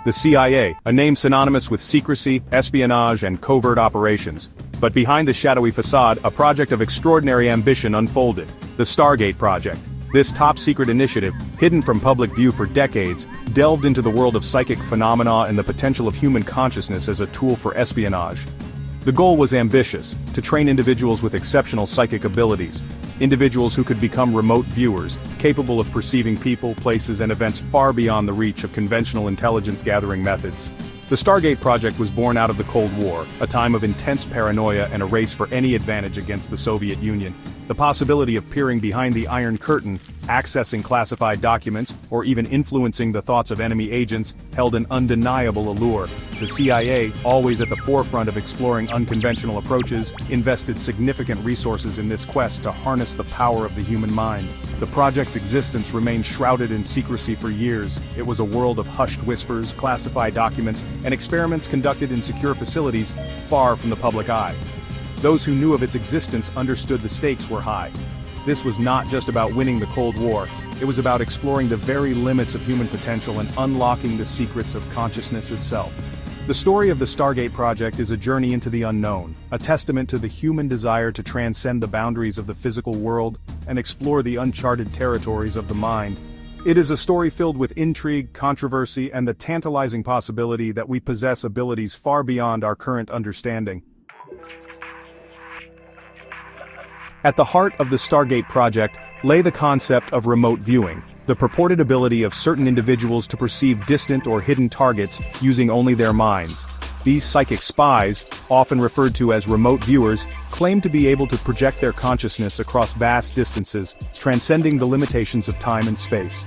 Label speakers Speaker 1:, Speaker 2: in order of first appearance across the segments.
Speaker 1: The CIA, a name synonymous with secrecy, espionage, and covert operations. But behind the shadowy facade, a project of extraordinary ambition unfolded. The Stargate Project. This top-secret initiative, hidden from public view for decades, delved into the world of psychic phenomena and the potential of human consciousness as a tool for espionage. The goal was ambitious, to train individuals with exceptional psychic abilities. Individuals who could become remote viewers, capable of perceiving people, places, and events far beyond the reach of conventional intelligence-gathering methods. The Stargate Project was born out of the Cold War, a time of intense paranoia and a race for any advantage against the Soviet Union. The possibility of peering behind the Iron Curtain, accessing classified documents, or even influencing the thoughts of enemy agents, held an undeniable allure. The CIA, always at the forefront of exploring unconventional approaches, invested significant resources in this quest to harness the power of the human mind. The project's existence remained shrouded in secrecy for years. It was a world of hushed whispers, classified documents, and experiments conducted in secure facilities, far from the public eye. Those who knew of its existence understood the stakes were high. This was not just about winning the Cold War, it was about exploring the very limits of human potential and unlocking the secrets of consciousness itself. The story of the Stargate Project is a journey into the unknown, a testament to the human desire to transcend the boundaries of the physical world and explore the uncharted territories of the mind. It is a story filled with intrigue, controversy, and the tantalizing possibility that we possess abilities far beyond our current understanding. At the heart of the Stargate Project lay the concept of remote viewing, the purported ability of certain individuals to perceive distant or hidden targets using only their minds. These psychic spies, often referred to as remote viewers, claim to be able to project their consciousness across vast distances, transcending the limitations of time and space.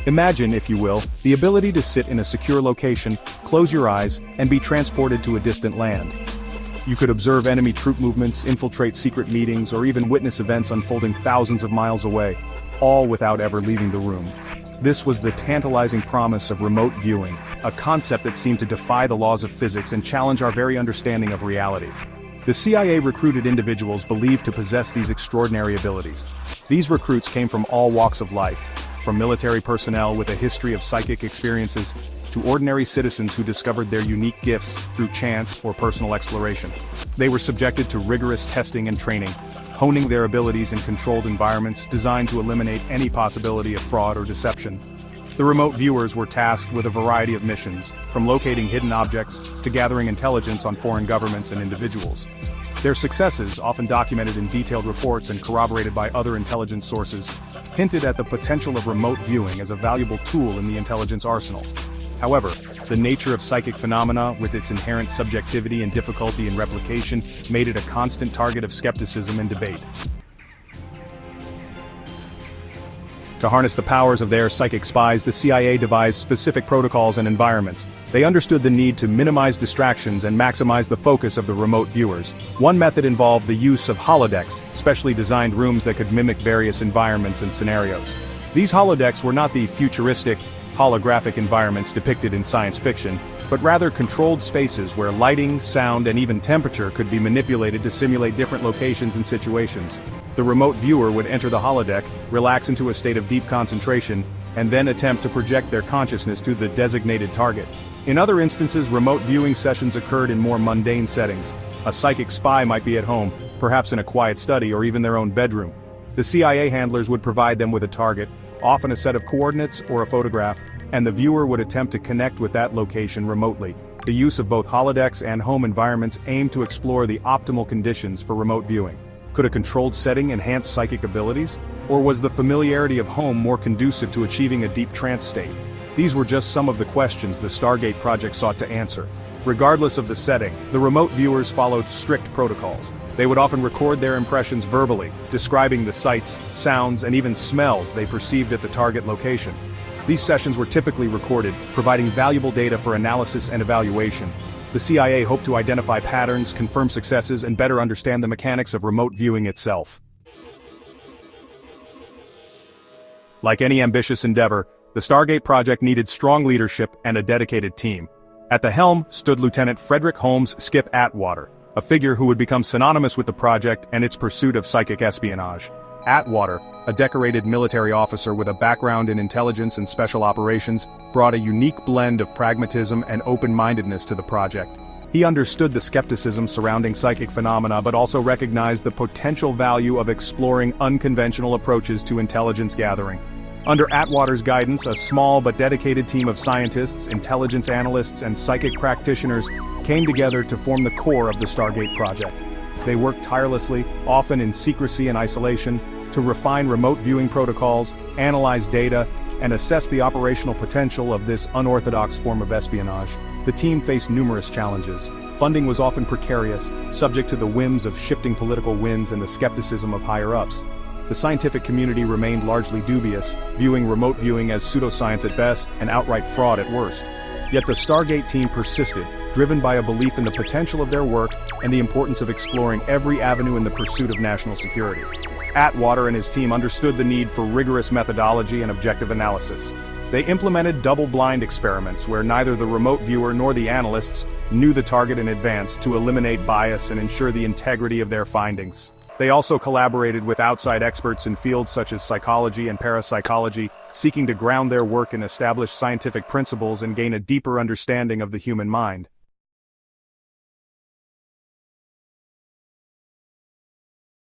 Speaker 1: Imagine, if you will, the ability to sit in a secure location, close your eyes, and be transported to a distant land. You could observe enemy troop movements, infiltrate secret meetings, or even witness events unfolding thousands of miles away, all without ever leaving the room. This was the tantalizing promise of remote viewing, a concept that seemed to defy the laws of physics and challenge our very understanding of reality. The CIA recruited individuals believed to possess these extraordinary abilities. These recruits came from all walks of life, from military personnel with a history of psychic experiences, to ordinary citizens who discovered their unique gifts through chance or personal exploration. They were subjected to rigorous testing and training, honing their abilities in controlled environments designed to eliminate any possibility of fraud or deception. The remote viewers were tasked with a variety of missions, from locating hidden objects to gathering intelligence on foreign governments and individuals. Their successes, often documented in detailed reports and corroborated by other intelligence sources, hinted at the potential of remote viewing as a valuable tool in the intelligence arsenal. However, the nature of psychic phenomena, with its inherent subjectivity and difficulty in replication, made it a constant target of skepticism and debate. To harness the powers of their psychic spies, the CIA devised specific protocols and environments. They understood the need to minimize distractions and maximize the focus of the remote viewers. One method involved the use of holodecks, specially designed rooms that could mimic various environments and scenarios. These holodecks were not the futuristic, holographic environments depicted in science fiction, but rather controlled spaces where lighting, sound, and even temperature could be manipulated to simulate different locations and situations. The remote viewer would enter the holodeck, relax into a state of deep concentration, and then attempt to project their consciousness to the designated target. In other instances, remote viewing sessions occurred in more mundane settings. A psychic spy might be at home, perhaps in a quiet study or even their own bedroom. The CIA handlers would provide them with a target, often a set of coordinates or a photograph, and the viewer would attempt to connect with that location remotely. The use of both holodecks and home environments aimed to explore the optimal conditions for remote viewing. Could a controlled setting enhance psychic abilities? Or was the familiarity of home more conducive to achieving a deep trance state? These were just some of the questions the Stargate Project sought to answer. Regardless of the setting, the remote viewers followed strict protocols. They would often record their impressions verbally, describing the sights, sounds, and even smells they perceived at the target location. These sessions were typically recorded, providing valuable data for analysis and evaluation. The CIA hoped to identify patterns, confirm successes, and better understand the mechanics of remote viewing itself. Like any ambitious endeavor, the Stargate Project needed strong leadership and a dedicated team. At the helm stood Lieutenant Frederick Holmes "Skip" Atwater, a figure who would become synonymous with the project and its pursuit of psychic espionage. Atwater, a decorated military officer with a background in intelligence and special operations, brought a unique blend of pragmatism and open-mindedness to the project. He understood the skepticism surrounding psychic phenomena but also recognized the potential value of exploring unconventional approaches to intelligence gathering. Under Atwater's guidance, a small but dedicated team of scientists, intelligence analysts, and psychic practitioners came together to form the core of the Stargate project. They worked tirelessly, often in secrecy and isolation, to refine remote viewing protocols, analyze data, and assess the operational potential of this unorthodox form of espionage. The team faced numerous challenges. Funding was often precarious, subject to the whims of shifting political winds and the skepticism of higher-ups. The scientific community remained largely dubious, viewing remote viewing as pseudoscience at best and outright fraud at worst. Yet the Stargate team persisted, driven by a belief in the potential of their work and the importance of exploring every avenue in the pursuit of national security. Atwater and his team understood the need for rigorous methodology and objective analysis. They implemented double-blind experiments where neither the remote viewer nor the analysts knew the target in advance to eliminate bias and ensure the integrity of their findings. They also collaborated with outside experts in fields such as psychology and parapsychology, seeking to ground their work in established scientific principles and gain a deeper understanding of the human mind.